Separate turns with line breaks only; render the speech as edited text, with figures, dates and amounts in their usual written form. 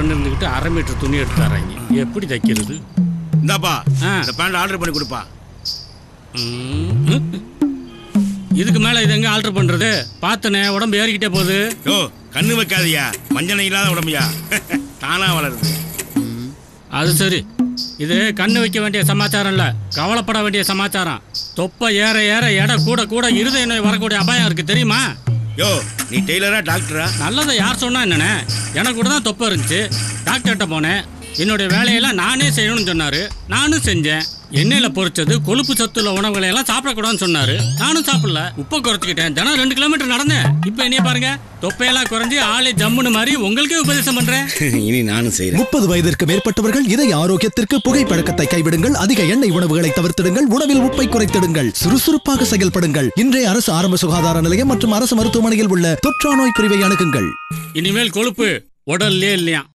மாட்டேன்னு இருந்துக்கிட்டு 1/2 மீட்டர் துணி எடுத்து தராங்க. எப்படி தைக்கிறது?
இந்தாப்பா இந்த பேண்ட் ஆர்டர் பண்ணி கொடுப்பா.
இதுக்கு மேல இது எங்க ஆல்டர் பண்றது? பார்த்தனே உடம்பு ஏறிக்கிட்டே போகுது.
யோ கண்ணு வைக்காதியா, மஞ்சள் இல்லாத உடம்பையா தானா வளருது.
அது சரி, இது கண்ணு வைக்க வேண்டிய சமாச்சாரம் இல்ல, கவலைப்பட வேண்டிய சமாச்சாரம். தொப்பை ஏற ஏற எடை கூட கூட இருதய நோய் வரக்கூடிய அபாயம் இருக்கு, தெரியுமா?
யோ நீ டெய்லரா டாக்டரா?
நல்லதை யார் சொன்னா என்னண்ணே, எனக்கு கூட தான் தொப்பை இருந்துச்சு. டாக்டர்கிட்ட போனேன், என்னுடைய வேலையெல்லாம் நானே செய்யணும்னு சொன்னாரு. நானும் செஞ்சேன். எண்ணெயில பொரிச்சது கொழுப்பு சத்துள்ள உணவுகளை எல்லாம் சாப்பிடக்கூடாதுன்னு சொன்னாரு. நானும் சாப்பிடல, உப்பை குறைச்சிக்கிட்டேன். தினம் 2 கிலோமீட்டர் நடந்தேன். இப்ப என்னைய பாருங்க, தொப்பையெல்லாம் குறைஞ்சி ஆளே ஜம்முன்னு மாதிரி உங்களுக்கே உபதேசம் பண்றேன்.
இனி நானும் செய்யறேன்.
30 வயதிற்கு மேற்பட்டவர்கள் இதய ஆரோக்கியத்திற்கு புகைப்பழக்கத்தை கைவிடுங்கள். அதிக எண்ணெய் உணவுகளை தவிர்த்திடுங்கள். உணவில் உப்பை குறைத்திடுங்கள். சுறுசுறுப்பாக செயல்படுங்கள். இன்றைய அரசு ஆரம்ப சுகாதார நிலையம் மற்றும் அரசு மருத்துவமனையில் உள்ள தொற்றா நோய் பிரிவை அணுகுங்கள்.
இனிமேல் கொழுப்பு உடல்லே இல்லையா?